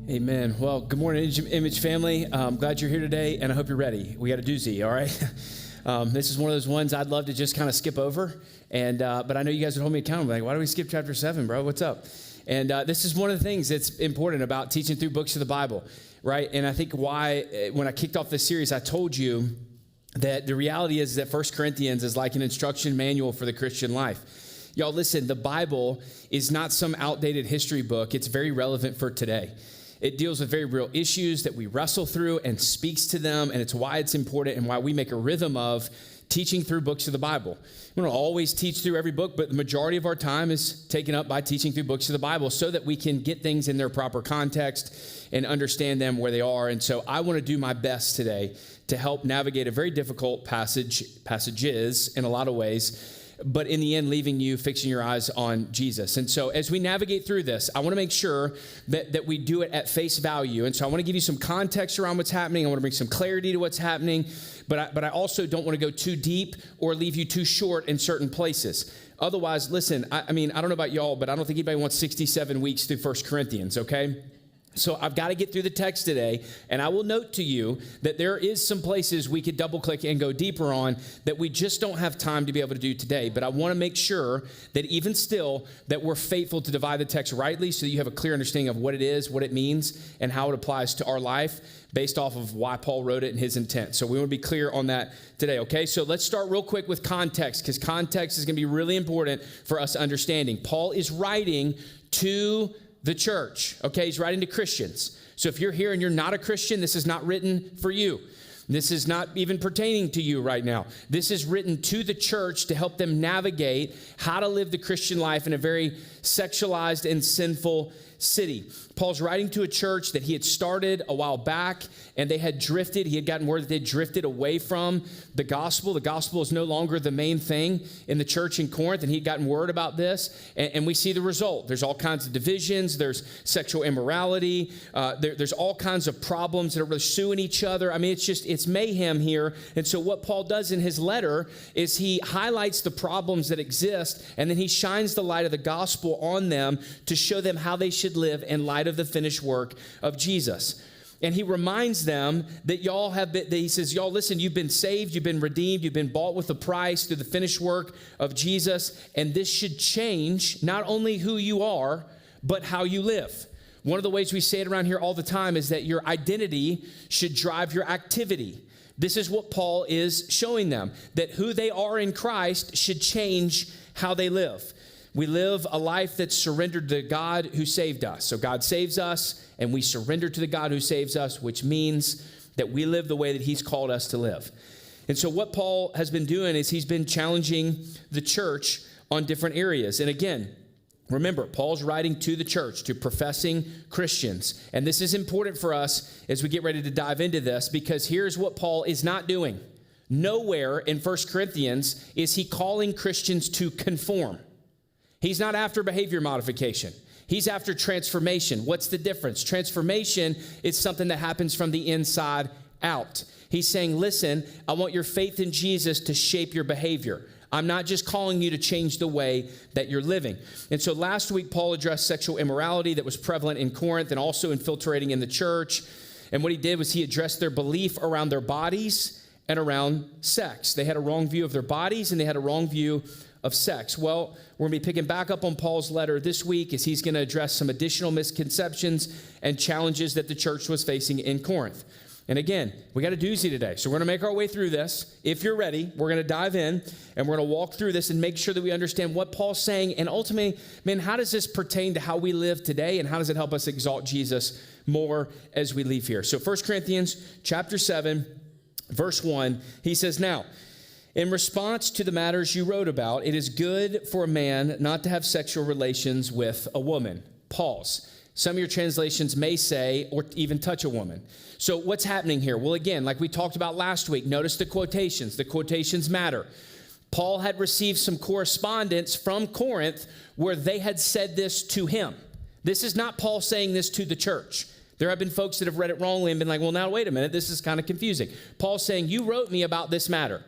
Amen. Well, good morning, Image family. I'm glad you're here today, and I hope you're ready. We got a doozy, all right? This is one of those ones I'd love to just kind of skip over, but I know you guys would hold me accountable. Like, why do we skip chapter 7, bro? What's up? And this is one of the things that's important about teaching through books of the Bible, right? And I think why, when I kicked off this series, I told you that the reality is that 1 Corinthians is like an instruction manual for the Christian life. Y'all, listen, the Bible is not some outdated history book. It's very relevant for today. It deals with very real issues that we wrestle through and speaks to them, and it's why it's important and why we make a rhythm of teaching through books of the Bible. We don't always teach through every book, but the majority of our time is taken up by teaching through books of the Bible so that we can get things in their proper context and understand them where they are. And so I want to do my best today to help navigate a very difficult passages in a lot of ways, but in the end, leaving you fixing your eyes on Jesus. And so as we navigate through this, I want to make sure that we do it at face value. And so I want to give you some context around what's happening. I want to bring some clarity to what's happening, but I also don't want to go too deep or leave you too short in certain places. Otherwise, listen, I mean, I don't know about y'all, but I don't think anybody wants 67 weeks through 1 Corinthians, okay? So I've got to get through the text today, and I will note to you that there is some places we could double click and go deeper on that we just don't have time to be able to do today. But I want to make sure that even still that we're faithful to divide the text rightly so that you have a clear understanding of what it is, what it means, and how it applies to our life based off of why Paul wrote it and his intent. So we want to be clear on that today, okay? So let's start real quick with context, because context is going to be really important for us understanding. Paul is writing to the church, okay? He's writing to Christians. So if you're here and you're not a Christian, this is not written for you. This is not even pertaining to you right now. This is written to the church to help them navigate how to live the Christian life in a very sexualized and sinful city. Paul's writing to a church that he had started a while back, and they had drifted. He had gotten word that they drifted away from the gospel. The gospel is no longer the main thing in the church in Corinth, and he'd gotten word about this, and we see the result. There's all kinds of divisions. There's sexual immorality. There's all kinds of problems that are pursuing each other. I mean, it's mayhem here. And so what Paul does in his letter is he highlights the problems that exist, and then he shines the light of the gospel on them to show them how they should live in light of the finished work of Jesus. And he reminds them that y'all have been, he says, y'all, listen, you've been saved, you've been redeemed, you've been bought with a price through the finished work of Jesus, and this should change not only who you are, but how you live. One of the ways we say it around here all the time is that your identity should drive your activity. This is what Paul is showing them, that who they are in Christ should change how they live. We live a life that's surrendered to God who saved us. So God saves us, and we surrender to the God who saves us, which means that we live the way that he's called us to live. And so what Paul has been doing is he's been challenging the church on different areas. And again, remember, Paul's writing to the church, to professing Christians. And this is important for us as we get ready to dive into this, because here's what Paul is not doing. Nowhere in 1 Corinthians is he calling Christians to conform. He's not after behavior modification. He's after transformation. What's the difference? Transformation is something that happens from the inside out. He's saying, listen, I want your faith in Jesus to shape your behavior. I'm not just calling you to change the way that you're living. And so last week, Paul addressed sexual immorality that was prevalent in Corinth and also infiltrating in the church. And what he did was he addressed their belief around their bodies and around sex. They had a wrong view of their bodies, and they had a wrong view of sex. Well, we're going to be picking back up on Paul's letter this week as he's going to address some additional misconceptions and challenges that the church was facing in Corinth. And again, we got a doozy today, so we're going to make our way through this. If you're ready, we're going to dive in, and we're going to walk through this and make sure that we understand what Paul's saying, and ultimately, man, how does this pertain to how we live today, and how does it help us exalt Jesus more as we leave here? So 1 Corinthians chapter 7, verse 1, he says, "Now, in response to the matters you wrote about, it is good for a man not to have sexual relations with a woman." Pause. Some of your translations may say, or even touch a woman. So what's happening here? Well, again, like we talked about last week, notice the quotations. The quotations matter. Paul had received some correspondence from Corinth where they had said this to him. This is not Paul saying this to the church. There have been folks that have read it wrongly and been like, well, now, wait a minute, this is kind of confusing. Paul's saying, you wrote me about this matter.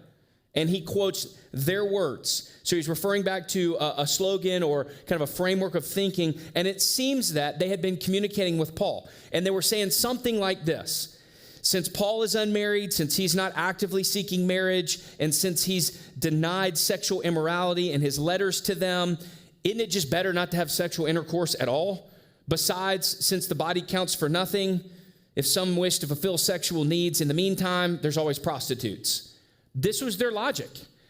and he quotes their words. So he's referring back to a slogan or kind of a framework of thinking, and it seems that they had been communicating with Paul, and they were saying something like this: since Paul is unmarried, since he's not actively seeking marriage, and since he's denied sexual immorality in his letters to them, isn't it just better not to have sexual intercourse at all? Besides, since the body counts for nothing, if some wish to fulfill sexual needs in the meantime, there's always prostitutes. This was their logic.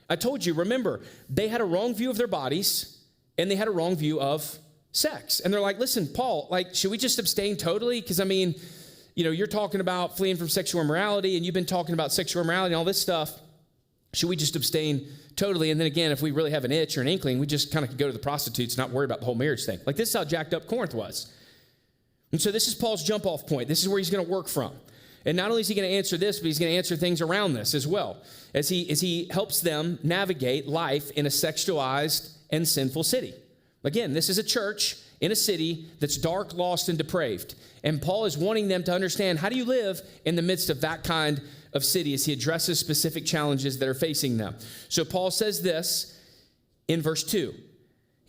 I told you, remember, they had a wrong view of their bodies, and they had a wrong view of sex. And they're like, listen, Paul, should we just abstain totally? Because, you're talking about fleeing from sexual immorality, and you've been talking about sexual immorality and all this stuff. Should we just abstain totally? And then again, if we really have an itch or an inkling, we just kind of go to the prostitutes, not worry about the whole marriage thing. This is how jacked up Corinth was. And so this is Paul's jump off point. This is where he's going to work from. And not only is he going to answer this, but he's going to answer things around this as well, as he helps them navigate life in a sexualized and sinful city. Again, this is a church in a city that's dark, lost, and depraved. And Paul is wanting them to understand, how do you live in the midst of that kind of city, as he addresses specific challenges that are facing them. So Paul says this in verse 2.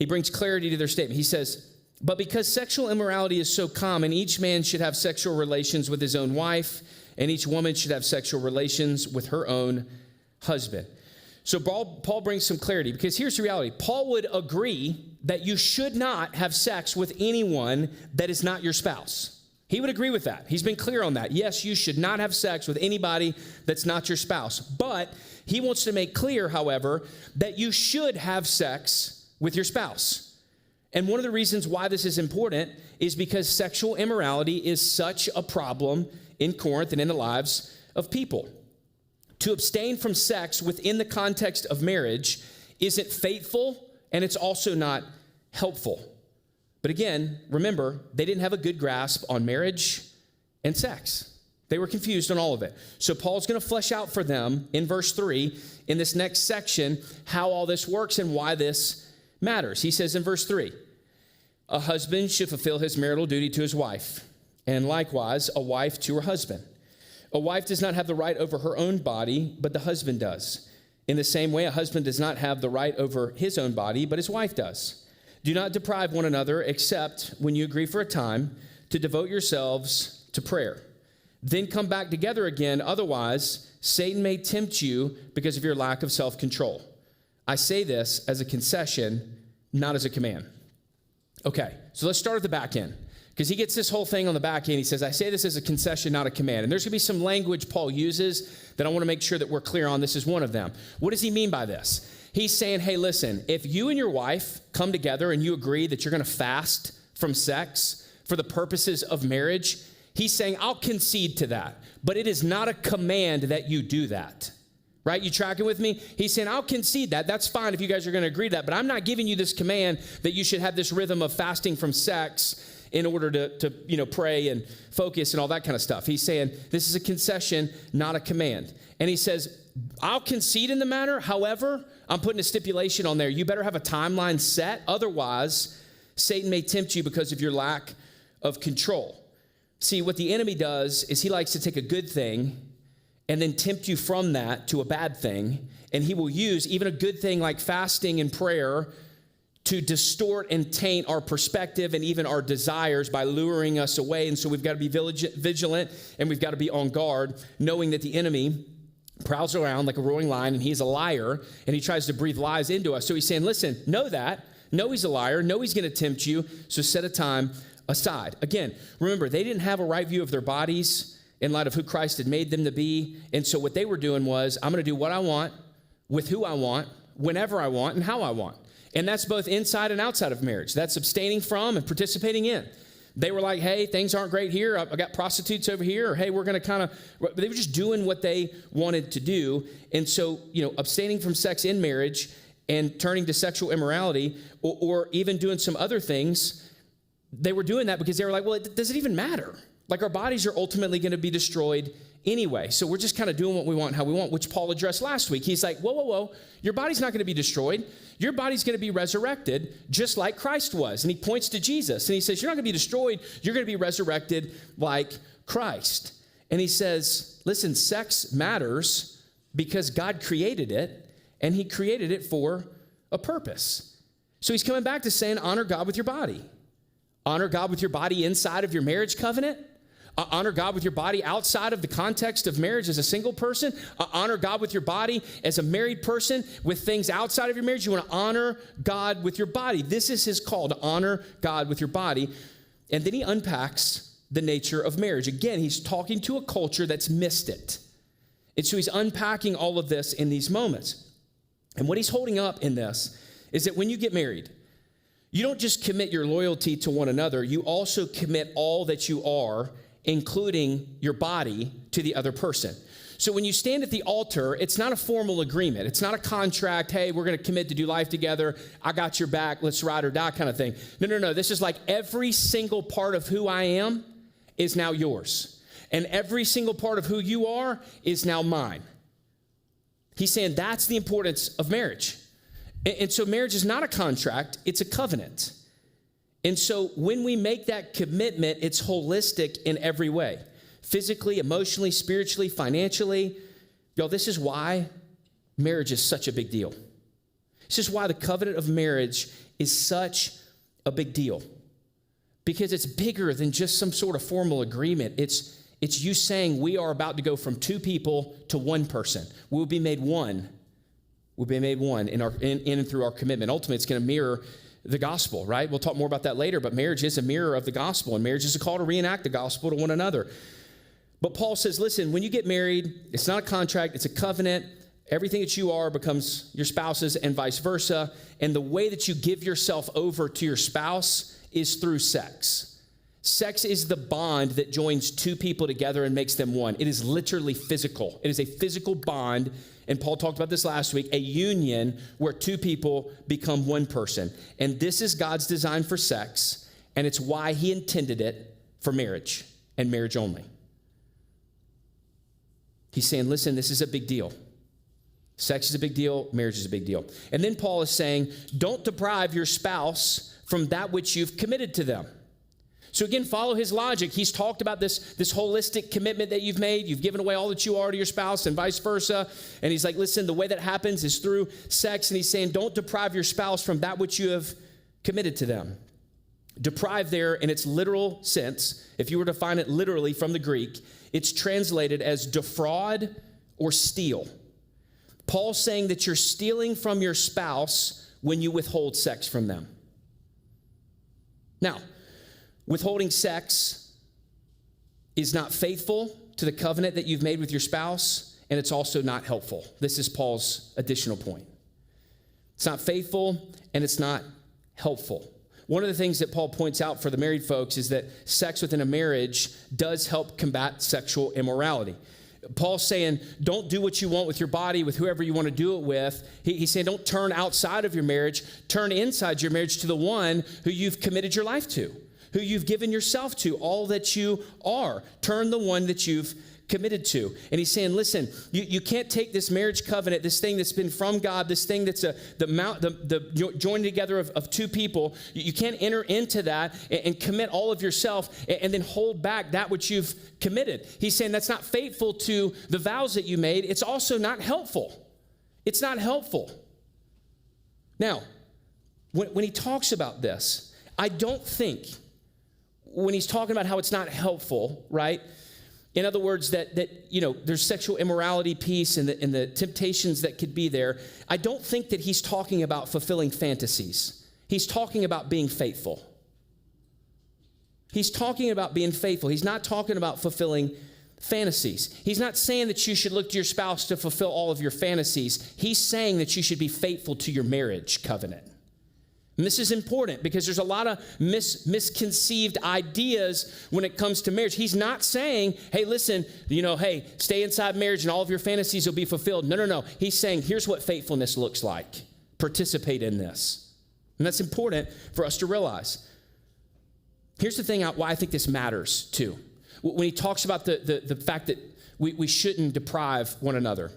He brings clarity to their statement. He says, but because sexual immorality is so common, each man should have sexual relations with his own wife, and each woman should have sexual relations with her own husband. So Paul brings some clarity, because here's the reality. Paul would agree that you should not have sex with anyone that is not your spouse. He would agree with that. He's been clear on that. Yes, you should not have sex with anybody that's not your spouse. But he wants to make clear, however, that you should have sex with your spouse. And one of the reasons why this is important is because sexual immorality is such a problem in Corinth and in the lives of people. To abstain from sex within the context of marriage isn't faithful, and it's also not helpful. But again, remember, they didn't have a good grasp on marriage and sex. They were confused on all of it. So Paul's going to flesh out for them in verse 3, in this next section, how all this works and why this matters. He says in verse 3, a husband should fulfill his marital duty to his wife, and likewise a wife to her husband. A wife does not have the right over her own body, but the husband does. In the same way, a husband does not have the right over his own body, but his wife does. Do not deprive one another, except when you agree for a time to devote yourselves to prayer. Then come back together again. Otherwise, Satan may tempt you because of your lack of self-control. I say this as a concession, not as a command. Okay, so let's start at the back end, because he gets this whole thing on the back end. He says, I say this as a concession, not a command. And there's going to be some language Paul uses that I want to make sure that we're clear on. This is one of them. What does he mean by this? He's saying, hey, listen, if you and your wife come together and you agree that you're going to fast from sex for the purposes of marriage, he's saying, I'll concede to that. But it is not a command that you do that. Right? You tracking with me? He's saying, I'll concede that. That's fine if you guys are going to agree to that. But I'm not giving you this command that you should have this rhythm of fasting from sex in order to pray and focus and all that kind of stuff. He's saying, this is a concession, not a command. And he says, I'll concede in the matter. However, I'm putting a stipulation on there. You better have a timeline set. Otherwise, Satan may tempt you because of your lack of control. See, what the enemy does is he likes to take a good thing and then tempt you from that to a bad thing. And he will use even a good thing like fasting and prayer to distort and taint our perspective and even our desires by luring us away. And so we've got to be vigilant, and we've got to be on guard, knowing that the enemy prowls around like a roaring lion, and he's a liar, and he tries to breathe lies into us. So he's saying, listen, know that. Know he's a liar. Know he's going to tempt you. So set a time aside. Again, remember, they didn't have a right view of their bodies in light of who Christ had made them to be. And so what they were doing was, I'm going to do what I want, with who I want, whenever I want, and how I want. And that's both inside and outside of marriage. That's abstaining from and participating in. They were like, hey, things aren't great here. I got prostitutes over here. Or, hey, we're going to they were just doing what they wanted to do. And so, abstaining from sex in marriage and turning to sexual immorality or even doing some other things, they were doing that because they were like, well, does it even matter? Like, our bodies are ultimately going to be destroyed anyway. So we're just kind of doing what we want, how we want, which Paul addressed last week. He's like, whoa. Your body's not going to be destroyed. Your body's going to be resurrected just like Christ was. And he points to Jesus. And he says, you're not going to be destroyed. You're going to be resurrected like Christ. And he says, listen, sex matters because God created it. and he created it for a purpose. So he's coming back to saying, honor God with your body. Honor God with your body inside of your marriage covenant. Honor God with your body outside of the context of marriage as a single person. Honor God with your body as a married person with things outside of your marriage. You want to honor God with your body. This is his call, to honor God with your body. And then he unpacks the nature of marriage. Again, he's talking to a culture that's missed it. And so he's unpacking all of this in these moments. And what he's holding up in this is that when you get married, you don't just commit your loyalty to one another, you also commit all that you are, including your body, to the other person. So when you stand at the altar, it's not a formal agreement. It's not a contract, hey, we're going to commit to do life together. I got your back, let's ride or die kind of thing. No. This is like every single part of who I am is now yours. And every single part of who you are is now mine. He's saying that's the importance of marriage. And so marriage is not a contract, it's a covenant. And so when we make that commitment, it's holistic in every way. Physically, emotionally, spiritually, financially. Y'all, this is why marriage is such a big deal. This is why the covenant of marriage is such a big deal. Because it's bigger than just some sort of formal agreement. It's you saying we are about to go from two people to one person. We'll be made one. We'll be made one in and through our commitment. Ultimately, it's going to mirror the gospel, right? We'll talk more about that later, but marriage is a mirror of the gospel, and marriage is a call to reenact the gospel to one another. But Paul says, listen, when you get married, it's not a contract, it's a covenant. Everything that you are becomes your spouse's and vice versa. And the way that you give yourself over to your spouse is through sex. Sex is the bond that joins two people together and makes them one. It is literally physical. It is a physical bond. And Paul talked about this last week, a union where two people become one person. And this is God's design for sex, and it's why he intended it for marriage and marriage only. He's saying, listen, this is a big deal. Sex is a big deal, marriage is a big deal. And then Paul is saying, don't deprive your spouse from that which you've committed to them. So again, follow his logic. He's talked about this holistic commitment that you've made. You've given away all that you are to your spouse and vice versa. And he's like, listen, the way that happens is through sex. And he's saying, don't deprive your spouse from that which you have committed to them. Deprive there in its literal sense, if you were to find it literally from the Greek, it's translated as defraud or steal. Paul's saying that you're stealing from your spouse when you withhold sex from them. Now, withholding sex is not faithful to the covenant that you've made with your spouse, and it's also not helpful. This is Paul's additional point. It's not faithful, and it's not helpful. One of the things that Paul points out for the married folks is that sex within a marriage does help combat sexual immorality. Paul's saying, don't do what you want with your body, with whoever you want to do it with. He's saying, don't turn outside of your marriage, turn inside your marriage to the one who you've committed your life to, who you've given yourself to, all that you are. Turn the one that you've committed to. And he's saying, listen, you can't take this marriage covenant, this thing that's been from God, this thing that's the joining together of two people. You can't enter into that and commit all of yourself and then hold back that which you've committed. He's saying that's not faithful to the vows that you made. It's also not helpful. It's not helpful. Now, when he talks about this, I don't think when he's talking about how it's not helpful, right? In other words, that there's sexual immorality piece and the temptations that could be there. I don't think that he's talking about fulfilling fantasies. He's talking about being faithful. He's talking about being faithful. He's not talking about fulfilling fantasies. He's not saying that you should look to your spouse to fulfill all of your fantasies. He's saying that you should be faithful to your marriage covenant. And this is important because there's a lot of misconceived ideas when it comes to marriage. He's not saying, hey, listen, hey, stay inside marriage and all of your fantasies will be fulfilled. No. He's saying, here's what faithfulness looks like. Participate in this. And that's important for us to realize. Here's the thing why I think this matters too. When he talks about the fact that we shouldn't deprive one another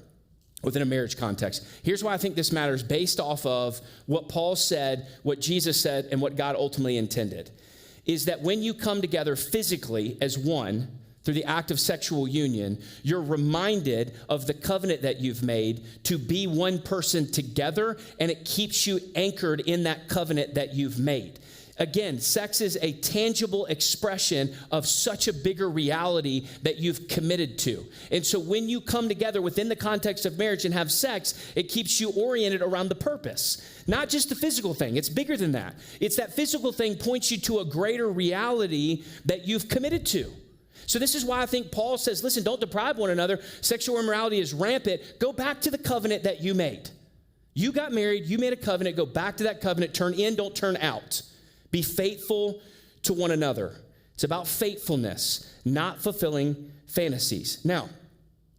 within a marriage context. Here's why I think this matters based off of what Paul said, what Jesus said, and what God ultimately intended. Is that when you come together physically as one, through the act of sexual union, you're reminded of the covenant that you've made to be one person together, and it keeps you anchored in that covenant that you've made. Again, sex is a tangible expression of such a bigger reality that you've committed to. And so when you come together within the context of marriage and have sex, it keeps you oriented around the purpose. Not just the physical thing. It's bigger than that. It's that physical thing points you to a greater reality that you've committed to. So this is why I think Paul says, listen, don't deprive one another. Sexual immorality is rampant. Go back to the covenant that you made. You got married. You made a covenant. Go back to that covenant. Turn in, don't turn out. Be faithful to one another. It's about faithfulness, not fulfilling fantasies. Now,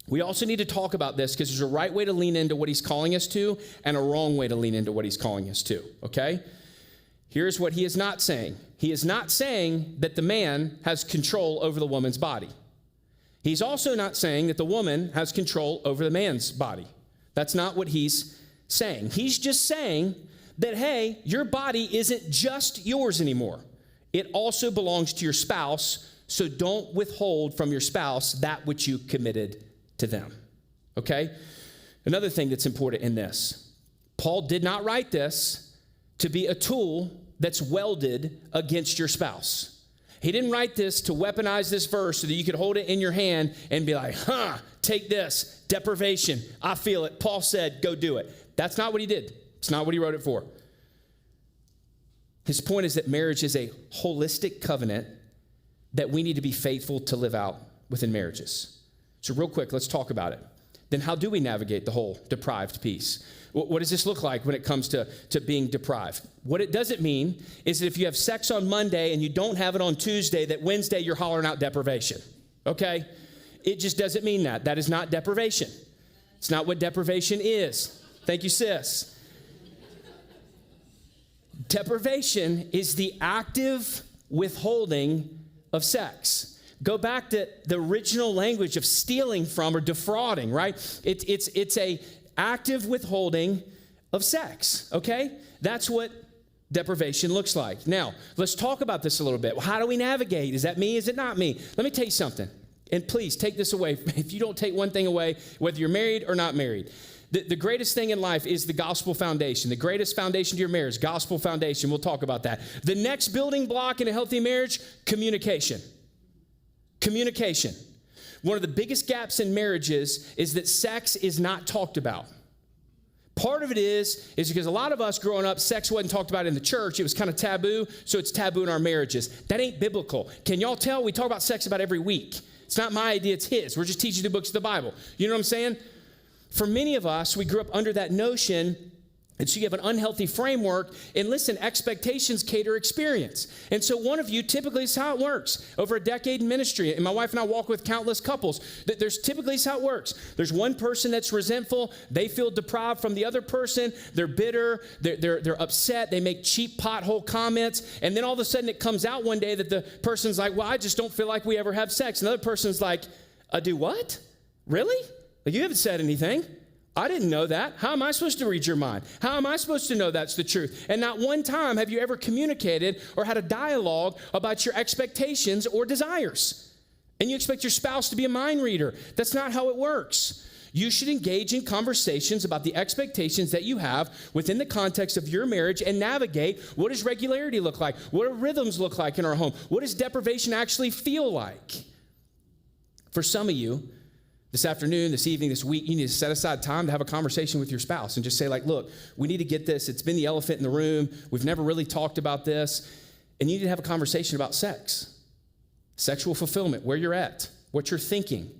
we also need to talk about this because there's a right way to lean into what he's calling us to and a wrong way to lean into what he's calling us to, okay? Here's what he is not saying. He is not saying that the man has control over the woman's body. He's also not saying that the woman has control over the man's body. That's not what he's saying. He's just saying that, hey, your body isn't just yours anymore. It also belongs to your spouse, so don't withhold from your spouse that which you committed to them, okay? Another thing that's important in this, Paul did not write this to be a tool that's welded against your spouse. He didn't write this to weaponize this verse so that you could hold it in your hand and be like, take this, deprivation, I feel it. Paul said, go do it. That's not what he did. It's not what he wrote it for. His point is that marriage is a holistic covenant that we need to be faithful to live out within marriages. So real quick, let's talk about it. Then how do we navigate the whole deprived piece? What does this look like when it comes to being deprived? What it doesn't mean is that if you have sex on Monday and you don't have it on Tuesday, that Wednesday you're hollering out deprivation, okay? It just doesn't mean that. That is not deprivation. It's not what deprivation is. Thank you, sis. Deprivation is the active withholding of sex. Go back to the original language of stealing from or defrauding, right? It's a active withholding of sex, okay? That's what deprivation looks like. Now, let's talk about this a little bit. Well, how do we navigate? Is that me? Is it not me? Let me tell you something. And please take this away. If you don't take one thing away, whether you're married or not married, the greatest thing in life is the gospel foundation. The greatest foundation to your marriage, gospel foundation. We'll talk about that. The next building block in a healthy marriage, communication. Communication. One of the biggest gaps in marriages is that sex is not talked about. Part of it is because a lot of us growing up, sex wasn't talked about in the church. It was kind of taboo, so it's taboo in our marriages. That ain't biblical. Can y'all tell? We talk about sex about every week. It's not my idea, it's his. We're just teaching the books of the Bible. You know what I'm saying? For many of us, we grew up under that notion, and so you have an unhealthy framework, and listen, expectations cater experience. And so one of you, typically is how it works. Over a decade in ministry, and my wife and I walk with countless couples, there's typically is how it works. There's one person that's resentful, they feel deprived from the other person, they're bitter, they're upset, they make cheap pothole comments, and then all of a sudden it comes out one day that the person's like, well, I just don't feel like we ever have sex. Another person's like, I do what? Really? You haven't said anything. I didn't know that. How am I supposed to read your mind? How am I supposed to know that's the truth? And not one time have you ever communicated or had a dialogue about your expectations or desires. And you expect your spouse to be a mind reader. That's not how it works. You should engage in conversations about the expectations that you have within the context of your marriage and navigate what does regularity look like? What do rhythms look like in our home? What does deprivation actually feel like? For some of you, this afternoon, this evening, this week, you need to set aside time to have a conversation with your spouse and just say, like, look, we need to get this. It's been the elephant in the room. We've never really talked about this. And you need to have a conversation about sex, sexual fulfillment, where you're at, what you're thinking.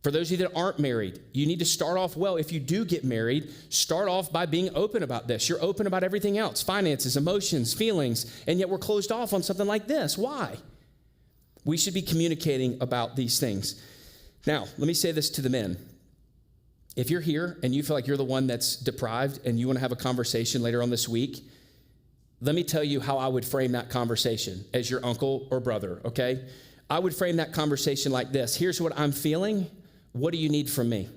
For those of you that aren't married, you need to start off well. If you do get married, start off by being open about this. You're open about everything else, finances, emotions, feelings, and yet we're closed off on something like this. Why? We should be communicating about these things. Now, let me say this to the men. If you're here and you feel like you're the one that's deprived and you want to have a conversation later on this week, let me tell you how I would frame that conversation as your uncle or brother, okay? I would frame that conversation like this. Here's what I'm feeling. What do you need from me?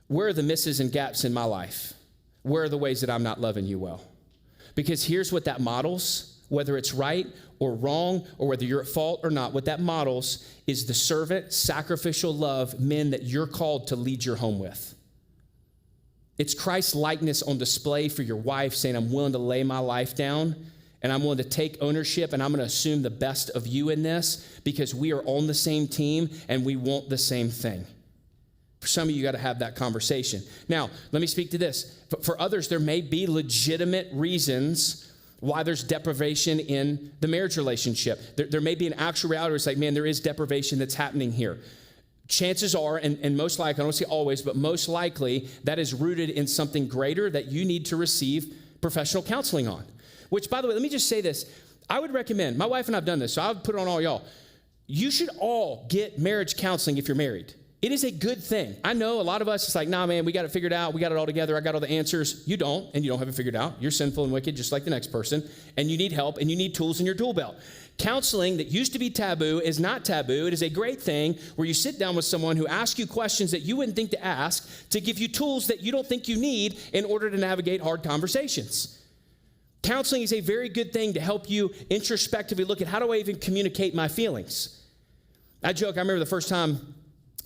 Where are the misses and gaps in my life? Where are the ways that I'm not loving you well? Because here's what that models, whether it's right or wrong or whether you're at fault or not, what that models is the servant, sacrificial love, men that you're called to lead your home with. It's Christ's likeness on display for your wife, saying, I'm willing to lay my life down and I'm willing to take ownership and I'm going to assume the best of you in this because we are on the same team and we want the same thing. For some of you, got to have that conversation. Now, let me speak to this. For others, there may be legitimate reasons why there's deprivation in the marriage relationship. There may be an actual reality where it's like, man, there is deprivation that's happening here. Chances are, and most likely, I don't say always, but most likely, that is rooted in something greater that you need to receive professional counseling on. Which, by the way, let me just say this. I would recommend, my wife and I have done this, so I would put it on all y'all. You should all get marriage counseling if you're married. It is a good thing. I know a lot of us, it's like, nah, man, we got it figured out. We got it all together. I got all the answers. You don't, and you don't have it figured out. You're sinful and wicked just like the next person, and you need help, and you need tools in your tool belt. Counseling that used to be taboo is not taboo. It is a great thing where you sit down with someone who asks you questions that you wouldn't think to ask to give you tools that you don't think you need in order to navigate hard conversations. Counseling is a very good thing to help you introspectively look at how do I even communicate my feelings. I joke, I remember the first time,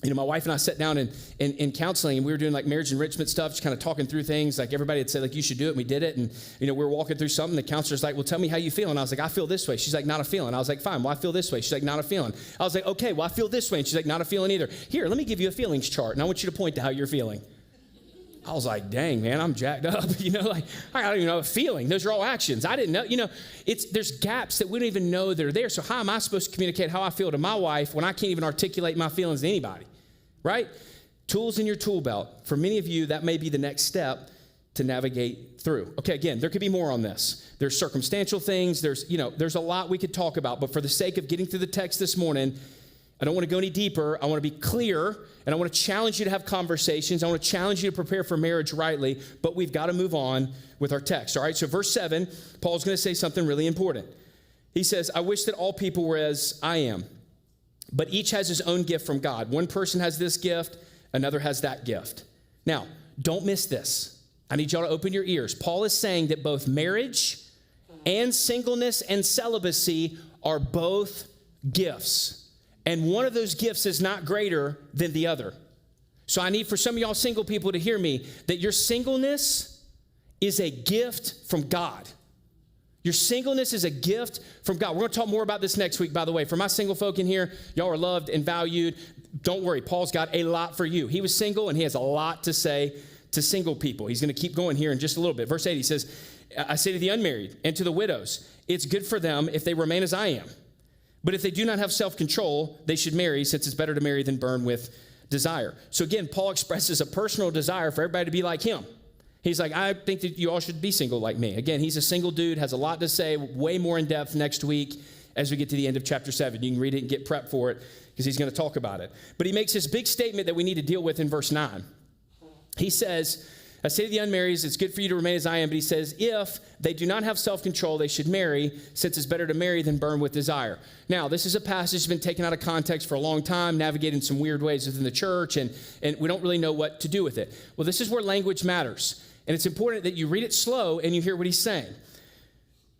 my wife and I sat down in counseling and we were doing like marriage enrichment stuff, just kind of talking through things. Like everybody had said, like, you should do it. And we did it. And, we were walking through something. The counselor's like, well, tell me how you feel. And I was like, I feel this way. She's like, not a feeling. I was like, fine. Well, I feel this way. She's like, not a feeling. I was like, okay, well, I feel this way. And she's like, not a feeling either. Here, let me give you a feelings chart. And I want you to point to how you're feeling. I was like, dang, man, I'm jacked up. Like, I don't even know a feeling. Those are all actions. I didn't know, there's gaps that we don't even know that are there. So how am I supposed to communicate how I feel to my wife when I can't even articulate my feelings to anybody? Right? Tools in your tool belt. For many of you, that may be the next step to navigate through. Okay, again, there could be more on this. There's circumstantial things. There's a lot we could talk about. But for the sake of getting through the text this morning, I don't want to go any deeper. I want to be clear, and I want to challenge you to have conversations. I want to challenge you to prepare for marriage rightly, but we've got to move on with our text. All right, so verse 7, Paul's going to say something really important. He says, I wish that all people were as I am. But each has his own gift from God. One person has this gift, another has that gift. Now, don't miss this. I need y'all to open your ears. Paul is saying that both marriage and singleness and celibacy are both gifts. And one of those gifts is not greater than the other. So I need for some of y'all single people to hear me that your singleness is a gift from God. Your singleness is a gift from God. We're going to talk more about this next week, by the way. For my single folk in here, y'all are loved and valued. Don't worry, Paul's got a lot for you. He was single, and he has a lot to say to single people. He's going to keep going here in just a little bit. Verse 8, he says, I say to the unmarried and to the widows, it's good for them if they remain as I am. But if they do not have self-control, they should marry, since it's better to marry than burn with desire. So again, Paul expresses a personal desire for everybody to be like him. He's like, I think that you all should be single like me. Again, he's a single dude, has a lot to say, way more in depth next week as we get to the end of chapter 7. You can read it and get prepped for it because he's going to talk about it. But he makes this big statement that we need to deal with in verse 9. He says, I say to the unmarried, it's good for you to remain as I am. But he says, if they do not have self-control, they should marry, since it's better to marry than burn with desire. Now, this is a passage that's been taken out of context for a long time, navigating some weird ways within the church, and we don't really know what to do with it. Well, this is where language matters. And it's important that you read it slow and you hear what he's saying.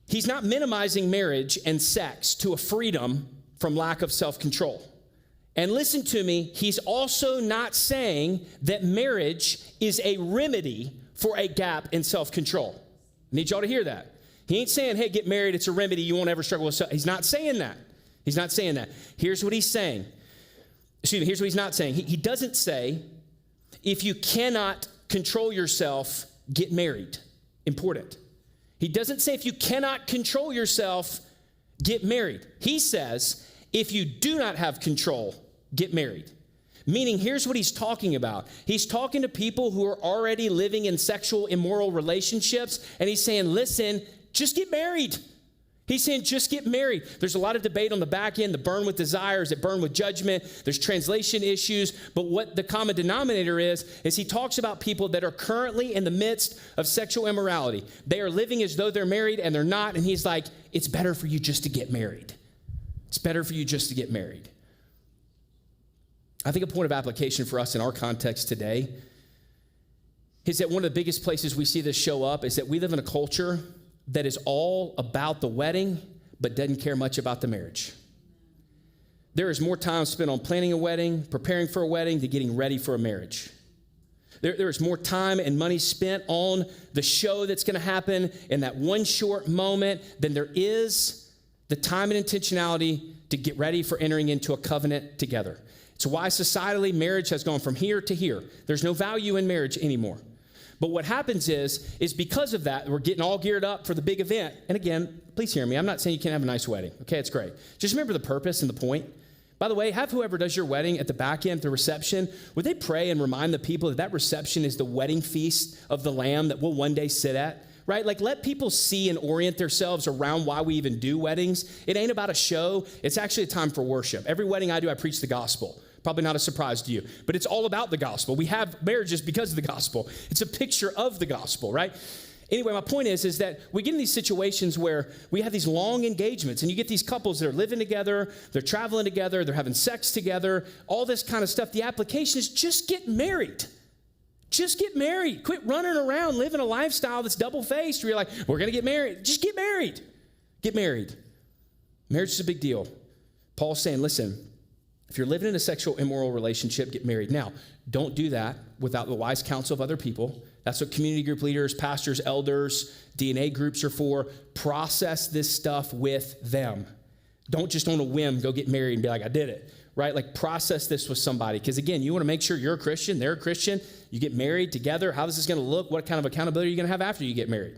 He's not minimizing marriage and sex to a freedom from lack of self-control. And listen to me, he's also not saying that marriage is a remedy for a gap in self-control. I need y'all to hear that. He ain't saying, hey, get married, it's a remedy, you won't ever struggle with self. He's not saying that. He's not saying that. Here's what he's saying. Here's what he's not saying. He doesn't say, if you cannot control yourself, get married. Important. He doesn't say if you cannot control yourself, get married. He says, if you do not have control, get married. Meaning, here's what he's talking about. He's talking to people who are already living in sexual immoral relationships, and he's saying, listen, just get married. He's saying, just get married. There's a lot of debate on the back end, the burn with desire, is it burn with judgment? There's translation issues. But what the common denominator is he talks about people that are currently in the midst of sexual immorality. They are living as though they're married and they're not. And he's like, it's better for you just to get married. It's better for you just to get married. I think a point of application for us in our context today is that one of the biggest places we see this show up is that we live in a culture that is all about the wedding, but doesn't care much about the marriage. There is more time spent on planning a wedding, preparing for a wedding, than getting ready for a marriage. There is more time and money spent on the show that's going to happen in that one short moment than there is the time and intentionality to get ready for entering into a covenant together. It's why societally marriage has gone from here to here. There's no value in marriage anymore. But what happens is because of that, we're getting all geared up for the big event. And again, please hear me. I'm not saying you can't have a nice wedding. Okay, it's great. Just remember the purpose and the point. By the way, have whoever does your wedding at the back end, the reception, would they pray and remind the people that that reception is the wedding feast of the Lamb that we'll one day sit at, right? Like, let people see and orient themselves around why we even do weddings. It ain't about a show. It's actually a time for worship. Every wedding I do, I preach the gospel. Probably not a surprise to you, but it's all about the gospel. We have marriages because of the gospel. It's a picture of the gospel, right? Anyway, my point is that we get in these situations where we have these long engagements, and you get these couples that are living together, they're traveling together, they're having sex together, all this kind of stuff. The application is just get married. Just get married. Quit running around living a lifestyle that's double-faced where you're like, we're going to get married. Just get married. Get married. Marriage is a big deal. Paul's saying, listen, if you're living in a sexual immoral relationship, get married. Now, don't do that without the wise counsel of other people. That's what community group leaders, pastors, elders, DNA groups are for. Process this stuff with them. Don't just on a whim go get married and be like, I did it, right? Like, process this with somebody. Because again, you want to make sure you're a Christian, they're a Christian. You get married together. How this is going to look? What kind of accountability are you going to have after you get married?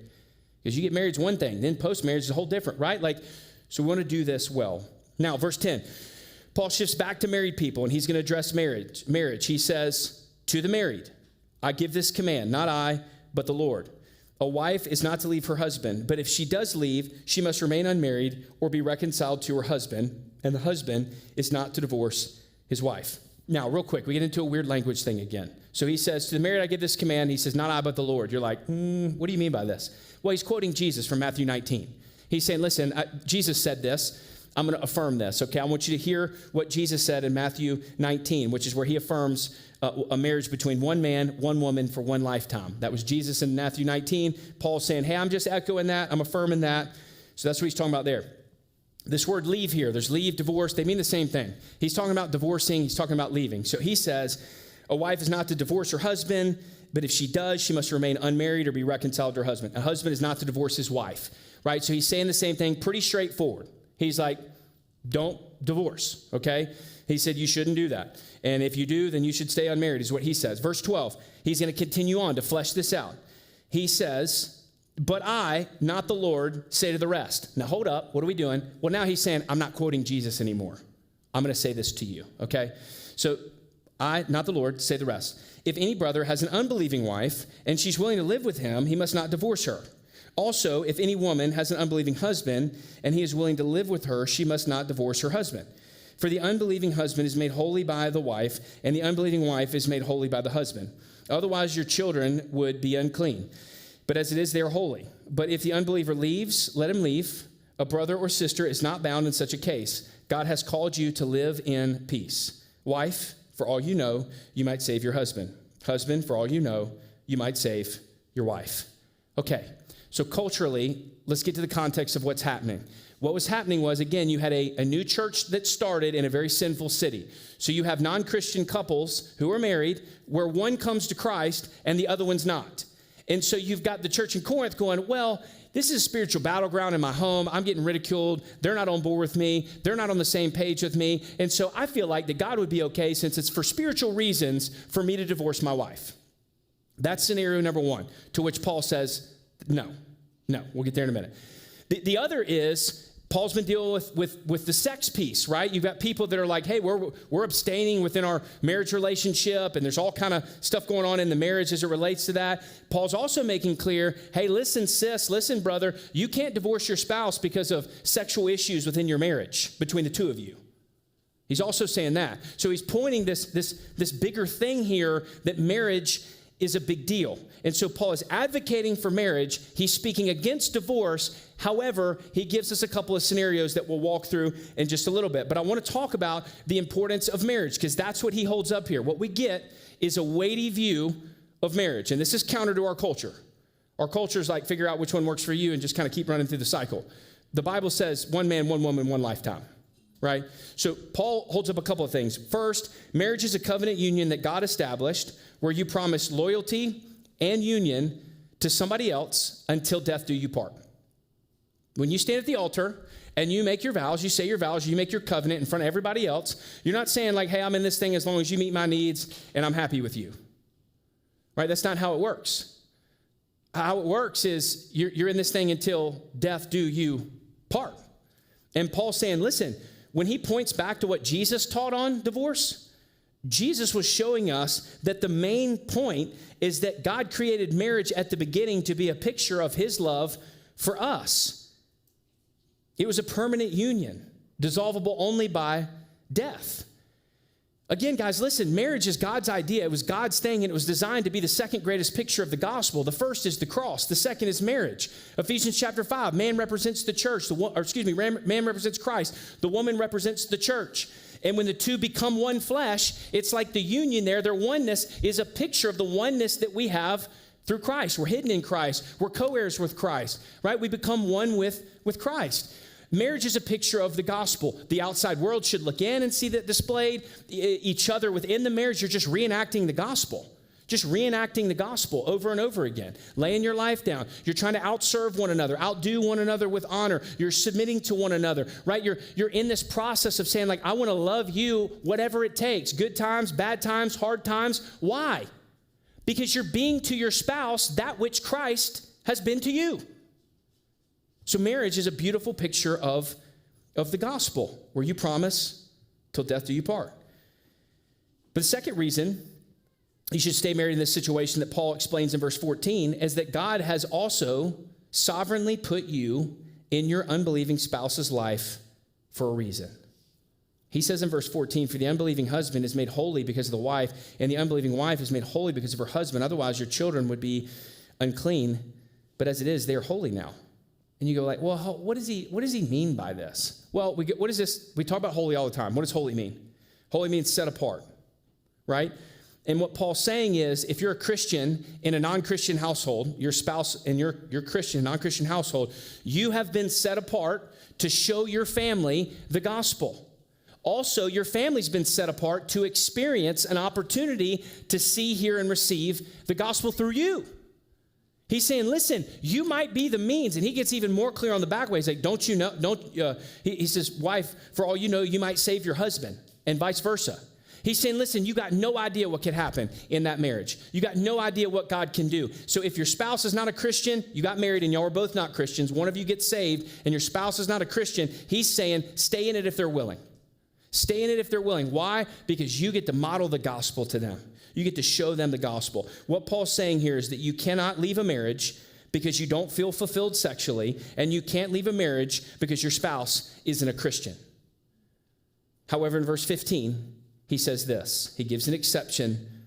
Because you get married is one thing. Then post-marriage is a whole different, right? Like, so we want to do this well. Now, verse 10. Paul shifts back to married people, and he's going to address marriage. He says, to the married, I give this command, not I, but the Lord. A wife is not to leave her husband, but if she does leave, she must remain unmarried or be reconciled to her husband, and the husband is not to divorce his wife. Now, real quick, we get into a weird language thing again. So he says, to the married, I give this command. He says, not I, but the Lord. You're like, what do you mean by this? Well, he's quoting Jesus from Matthew 19. He's saying, listen, Jesus said this. I'm going to affirm this, okay? I want you to hear what Jesus said in Matthew 19, which is where he affirms a marriage between one man, one woman for one lifetime. That was Jesus in Matthew 19. Paul's saying, hey, I'm just echoing that. I'm affirming that. So that's what he's talking about there. This word leave here, there's leave, divorce. They mean the same thing. He's talking about divorcing. He's talking about leaving. So he says, a wife is not to divorce her husband, but if she does, she must remain unmarried or be reconciled to her husband. A husband is not to divorce his wife, right? So he's saying the same thing, pretty straightforward. He's like, don't divorce, okay? He said you shouldn't do that. And if you do, then you should stay unmarried is what he says. Verse 12, he's going to continue on to flesh this out. He says, but I, not the Lord, say to the rest. Now, hold up. What are we doing? Well, now he's saying, I'm not quoting Jesus anymore. I'm going to say this to you, okay? So I, not the Lord, say the rest. If any brother has an unbelieving wife and she's willing to live with him, he must not divorce her. Also, if any woman has an unbelieving husband and he is willing to live with her, she must not divorce her husband. For the unbelieving husband is made holy by the wife, and the unbelieving wife is made holy by the husband. Otherwise, your children would be unclean. But as it is, they are holy. But if the unbeliever leaves, let him leave. A brother or sister is not bound in such a case. God has called you to live in peace. Wife, for all you know, you might save your husband. Husband, for all you know, you might save your wife. Okay. So culturally, let's get to the context of what's happening. What was happening was, again, you had a new church that started in a very sinful city. So you have non-Christian couples who are married where one comes to Christ and the other one's not. And so you've got the church in Corinth going, well, this is a spiritual battleground in my home. I'm getting ridiculed. They're not on board with me. They're not on the same page with me. And so I feel like that God would be okay, since it's for spiritual reasons, for me to divorce my wife. That's scenario number one, to which Paul says, no, we'll get there in a minute. The other is, Paul's been dealing with the sex piece, right? You've got people that are like, hey, we're abstaining within our marriage relationship, and there's all kind of stuff going on in the marriage as it relates to that. Paul's also making clear, hey, listen, sis, listen, brother, you can't divorce your spouse because of sexual issues within your marriage between the two of you. He's also saying that. So he's pointing this bigger thing here, that marriage is a big deal. And so Paul is advocating for marriage. He's speaking against divorce. However, he gives us a couple of scenarios that we'll walk through in just a little bit. But I want to talk about the importance of marriage, because that's what he holds up here. What we get is a weighty view of marriage. And this is counter to our culture. Our culture is like, figure out which one works for you and just kind of keep running through the cycle. The Bible says one man, one woman, one lifetime, right? So Paul holds up a couple of things. First, marriage is a covenant union that God established where you promise loyalty and union to somebody else until death do you part. When you stand at the altar and you make your vows, you say your vows, you make your covenant in front of everybody else, you're not saying like, hey, I'm in this thing as long as you meet my needs and I'm happy with you, right? That's not how it works. How it works is you're in this thing until death do you part. And Paul's saying, listen, when he points back to what Jesus taught on divorce, Jesus was showing us that the main point is that God created marriage at the beginning to be a picture of his love for us. It was a permanent union, dissolvable only by death. Again, guys, listen, marriage is God's idea. It was God's thing, and it was designed to be the second greatest picture of the gospel. The first is the cross. The second is marriage. Ephesians chapter 5, man represents the church. Man represents Christ. The woman represents the church. And when the two become one flesh, it's like the union there. Their oneness is a picture of the oneness that we have through Christ. We're hidden in Christ. We're co-heirs with Christ, right? We become one with Christ. Marriage is a picture of the gospel. The outside world should look in and see that displayed. Each other within the marriage, you're just reenacting the gospel. Just reenacting the gospel over and over again. Laying your life down. You're trying to outserve one another, outdo one another with honor. You're submitting to one another, right? You're in this process of saying, like, I want to love you whatever it takes. Good times, bad times, hard times. Why? Because you're being to your spouse that which Christ has been to you. So marriage is a beautiful picture of the gospel, where you promise till death do you part. But the second reason you should stay married in this situation that Paul explains in verse 14 is that God has also sovereignly put you in your unbelieving spouse's life for a reason. He says in verse 14, for the unbelieving husband is made holy because of the wife, and the unbelieving wife is made holy because of her husband. Otherwise, your children would be unclean, but as it is, they are holy now. And you go like, well, what does he mean by this? Well, what is this? We talk about holy all the time. What does holy mean? Holy means set apart, right? And what Paul's saying is, if you're a Christian in a non-Christian household, your spouse and you're Christian, non-Christian household, you have been set apart to show your family the gospel. Also, your family's been set apart to experience an opportunity to see, hear, and receive the gospel through you. He's saying, listen, you might be the means. And he gets even more clear on the back way. He's like, don't you know, he says, wife, for all you know, you might save your husband, and vice versa. He's saying, listen, you got no idea what could happen in that marriage. You got no idea what God can do. So if your spouse is not a Christian, you got married and y'all are both not Christians, one of you gets saved and your spouse is not a Christian, he's saying, stay in it if they're willing. Stay in it if they're willing. Why? Because you get to model the gospel to them. You get to show them the gospel. What Paul's saying here is that you cannot leave a marriage because you don't feel fulfilled sexually, and you can't leave a marriage because your spouse isn't a Christian. However, in verse 15, he says this. He gives an exception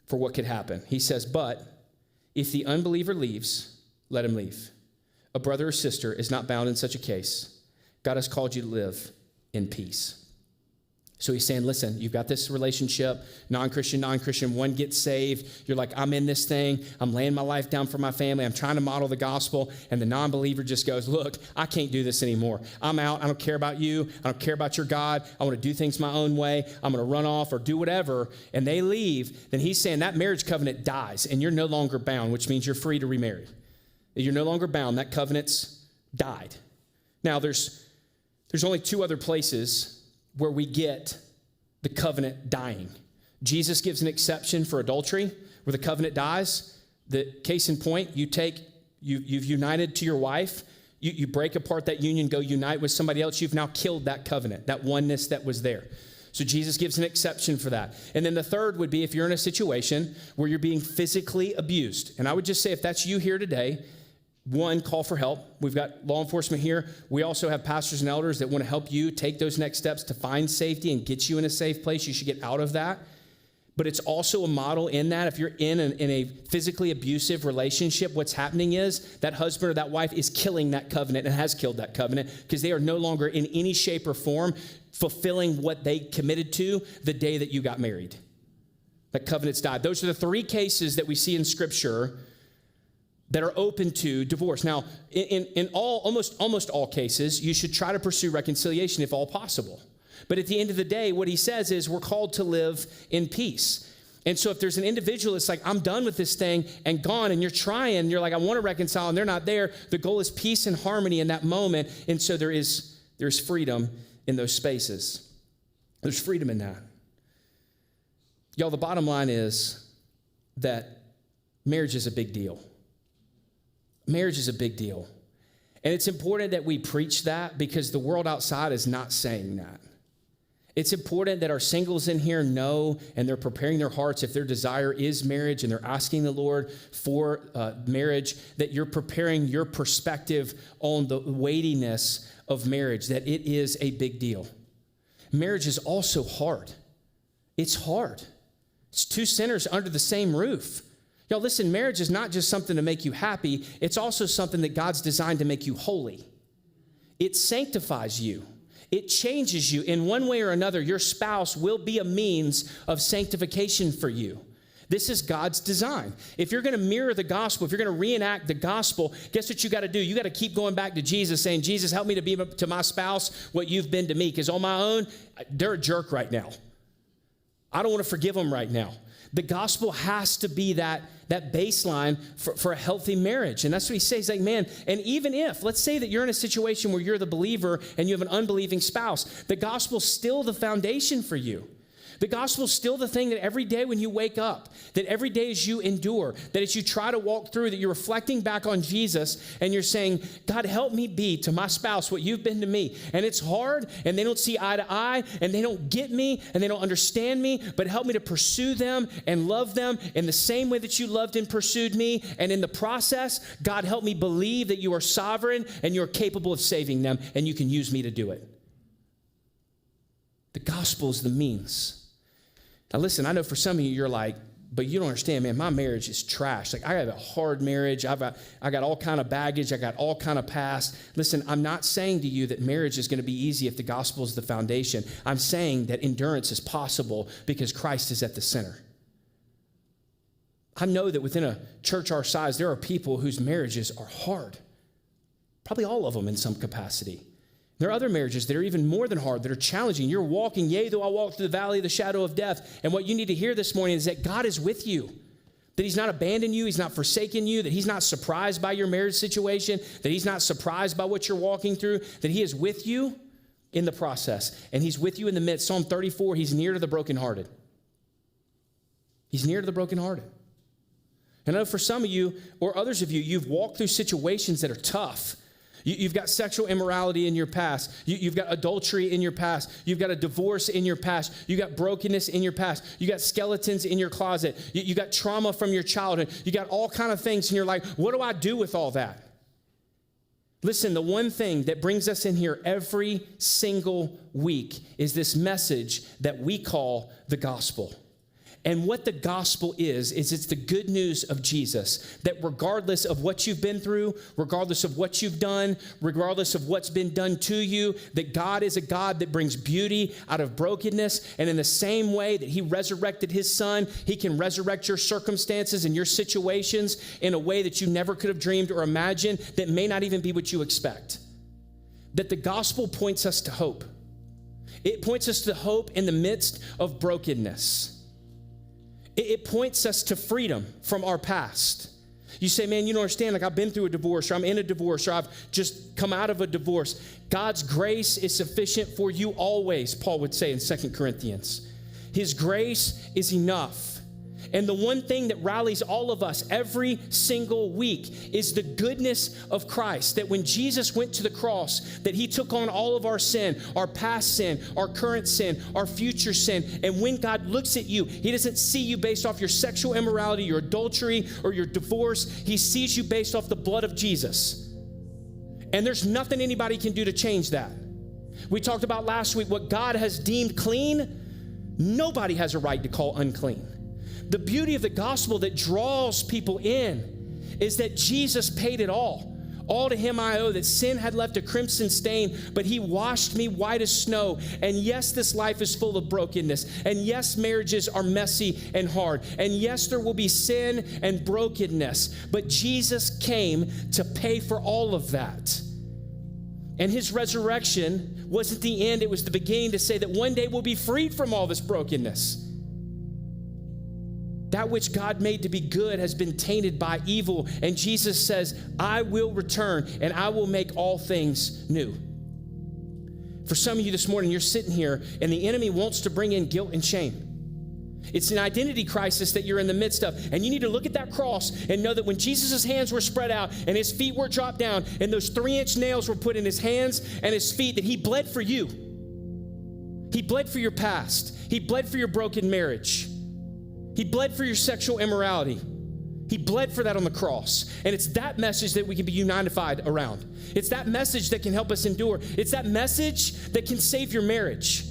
for what could happen. He says, but if the unbeliever leaves, let him leave. A brother or sister is not bound in such a case. God has called you to live in peace. So he's saying, listen, you've got this relationship, non-Christian, one gets saved. You're like, I'm in this thing. I'm laying my life down for my family. I'm trying to model the gospel. And the non-believer just goes, look, I can't do this anymore. I'm out. I don't care about you. I don't care about your God. I want to do things my own way. I'm going to run off or do whatever. And they leave. Then he's saying that marriage covenant dies and you're no longer bound, which means you're free to remarry. You're no longer bound. That covenant's died. Now, there's only two other places where we get the covenant dying. Jesus gives an exception for adultery, where the covenant dies. The case in point, you've united to your wife, you break apart that union, go unite with somebody else, you've now killed that covenant, that oneness that was there. So Jesus gives an exception for that. And then the third would be if you're in a situation where you're being physically abused. And I would just say, if that's you here today, one, call for help. We've got law enforcement here. We also have pastors and elders that want to help you take those next steps to find safety and get you in a safe place. You should get out of that. But it's also a model in that if you're in a physically abusive relationship, what's happening is that husband or that wife is killing that covenant and has killed that covenant because they are no longer in any shape or form fulfilling what they committed to the day that you got married. That covenant's died. Those are the three cases that we see in Scripture that are open to divorce. Now, in almost all cases, you should try to pursue reconciliation if all possible. But at the end of the day, what he says is we're called to live in peace. And so if there's an individual that's like, I'm done with this thing and gone, and you're trying, and you're like, I want to reconcile, and they're not there, the goal is peace and harmony in that moment. And so there's freedom in those spaces. There's freedom in that. Y'all, the bottom line is that marriage is a big deal. Marriage is a big deal. And it's important that we preach that because the world outside is not saying that. It's important that our singles in here know, and they're preparing their hearts if their desire is marriage and they're asking the Lord for marriage, that you're preparing your perspective on the weightiness of marriage, that it is a big deal. Marriage is also hard. It's hard. It's two sinners under the same roof. Y'all, listen, marriage is not just something to make you happy. It's also something that God's designed to make you holy. It sanctifies you. It changes you. In one way or another, your spouse will be a means of sanctification for you. This is God's design. If you're going to mirror the gospel, if you're going to reenact the gospel, guess what you got to do? You got to keep going back to Jesus, saying, Jesus, help me to be to my spouse what you've been to me. Because on my own, they're a jerk right now. I don't want to forgive them right now. The gospel has to be that baseline for a healthy marriage. And that's what he says. He's like, man, and even if, let's say that you're in a situation where you're the believer and you have an unbelieving spouse, the gospel's still the foundation for you. The gospel's still the thing that every day when you wake up, that every day as you endure, that as you try to walk through, that you're reflecting back on Jesus and you're saying, God, help me be to my spouse what you've been to me. And it's hard and they don't see eye to eye and they don't get me and they don't understand me, but help me to pursue them and love them in the same way that you loved and pursued me. And in the process, God, help me believe that you are sovereign and you're capable of saving them and you can use me to do it. The gospel is the means. Now listen, I know for some of you, you're like, but you don't understand, man, my marriage is trash. Like I have a hard marriage. I got all kind of baggage. I got all kind of past. Listen, I'm not saying to you that marriage is going to be easy if the gospel is the foundation. I'm saying that endurance is possible because Christ is at the center. I know that within a church our size, there are people whose marriages are hard. Probably all of them in some capacity. There are other marriages that are even more than hard, that are challenging. You're walking, yea, though I walk through the valley of the shadow of death. And what you need to hear this morning is that God is with you, that he's not abandoned you, he's not forsaken you, that he's not surprised by your marriage situation, that he's not surprised by what you're walking through, that he is with you in the process, and he's with you in the midst. Psalm 34, he's near to the brokenhearted. He's near to the brokenhearted. And I know for some of you, or others of you, you've walked through situations that are tough. You've got sexual immorality in your past. You've got adultery in your past. You've got a divorce in your past. You got brokenness in your past. You got skeletons in your closet. You got trauma from your childhood. You got all kind of things, and you're like, what do I do with all that? Listen, the one thing that brings us in here every single week is this message that we call the gospel. And what the gospel is it's the good news of Jesus, that regardless of what you've been through, regardless of what you've done, regardless of what's been done to you, that God is a God that brings beauty out of brokenness. And in the same way that he resurrected his son, he can resurrect your circumstances and your situations in a way that you never could have dreamed or imagined, that may not even be what you expect. That the gospel points us to hope. It points us to hope in the midst of brokenness. It points us to freedom from our past. You say, man, you don't understand, like I've been through a divorce, or I'm in a divorce, or I've just come out of a divorce. God's grace is sufficient for you always, Paul would say in 2 Corinthians. His grace is enough. And the one thing that rallies all of us every single week is the goodness of Christ. That when Jesus went to the cross, that he took on all of our sin, our past sin, our current sin, our future sin. And when God looks at you, he doesn't see you based off your sexual immorality, your adultery, or your divorce. He sees you based off the blood of Jesus. And there's nothing anybody can do to change that. We talked about last week what God has deemed clean, nobody has a right to call unclean. The beauty of the gospel that draws people in is that Jesus paid it all All to him I owe, that sin had left a crimson stain, but he washed me white as snow. And yes, this life is full of brokenness. And yes, marriages are messy and hard. And yes, there will be sin and brokenness. But Jesus came to pay for all of that. And his resurrection wasn't the end, it was the beginning to say that one day we'll be freed from all this brokenness. That which God made to be good has been tainted by evil. And Jesus says, I will return and I will make all things new. For some of you this morning, you're sitting here and the enemy wants to bring in guilt and shame. It's an identity crisis that you're in the midst of. And you need to look at that cross and know that when Jesus' hands were spread out and his feet were dropped down and those 3-inch nails were put in his hands and his feet, that he bled for you. He bled for your past. He bled for your broken marriage. He bled for your sexual immorality. He bled for that on the cross. And it's that message that we can be unified around. It's that message that can help us endure. It's that message that can save your marriage.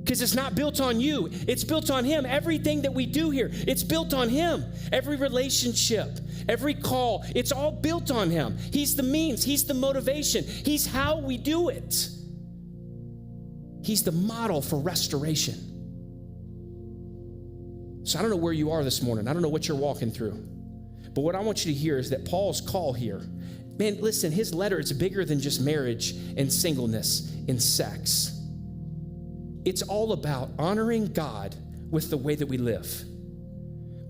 Because it's not built on you. It's built on him. Everything that we do here, it's built on him. Every relationship, every call, it's all built on him. He's the means. He's the motivation. He's how we do it. He's the model for restoration. So I don't know where you are this morning. I don't know what you're walking through. But what I want you to hear is that Paul's call here, man, listen, his letter is bigger than just marriage and singleness and sex. It's all about honoring God with the way that we live,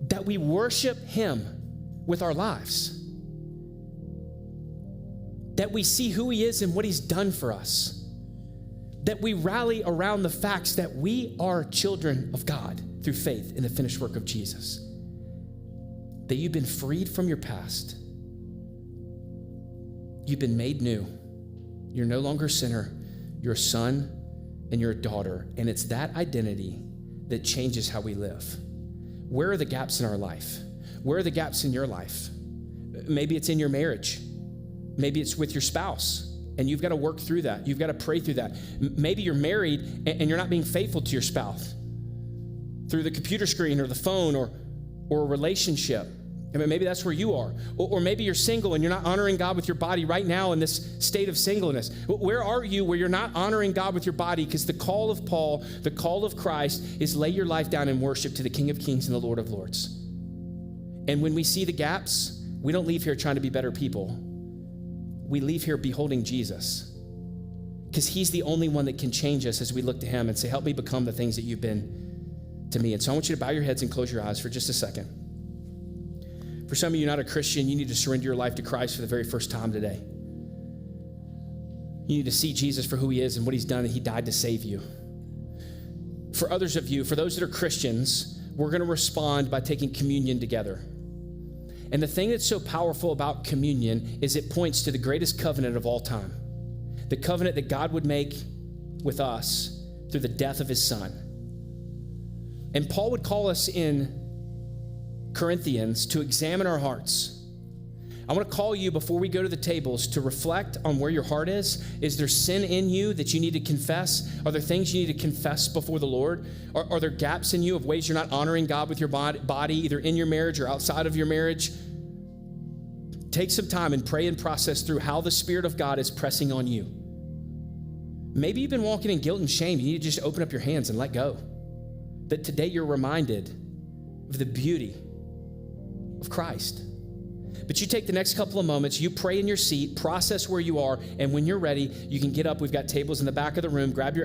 that we worship him with our lives, that we see who he is and what he's done for us, that we rally around the facts that we are children of God through faith in the finished work of Jesus, that you've been freed from your past. You've been made new. You're no longer a sinner. You're a son and you're a daughter. And it's that identity that changes how we live. Where are the gaps in our life? Where are the gaps in your life? Maybe it's in your marriage. Maybe it's with your spouse. And you've got to work through that. You've got to pray through that. Maybe you're married and you're not being faithful to your spouse through the computer screen or the phone or a relationship. I mean, maybe that's where you are. Or maybe you're single and you're not honoring God with your body right now in this state of singleness. Where are you where you're not honoring God with your body? Because the call of Paul, the call of Christ is lay your life down in worship to the King of Kings and the Lord of Lords. And when we see the gaps, we don't leave here trying to be better people. We leave here beholding Jesus, because he's the only one that can change us as we look to him and say, help me become the things that you've been to me. And so I want you to bow your heads and close your eyes for just a second. For some of you not a Christian, you need to surrender your life to Christ for the very first time today. You need to see Jesus for who he is and what he's done, and he died to save you. For others of you, for those that are Christians, we're going to respond by taking communion together. And the thing that's so powerful about communion is it points to the greatest covenant of all time, the covenant that God would make with us through the death of his son. And Paul would call us in Corinthians to examine our hearts. I want to call you before we go to the tables to reflect on where your heart is. Is there sin in you that you need to confess? Are there things you need to confess before the Lord? Are there gaps in you of ways you're not honoring God with your body, either in your marriage or outside of your marriage? Take some time and pray and process through how the Spirit of God is pressing on you. Maybe you've been walking in guilt and shame. You need to just open up your hands and let go. That today you're reminded of the beauty of Christ. But you take the next couple of moments, you pray in your seat, process where you are, and when you're ready, you can get up. We've got tables in the back of the room. Grab your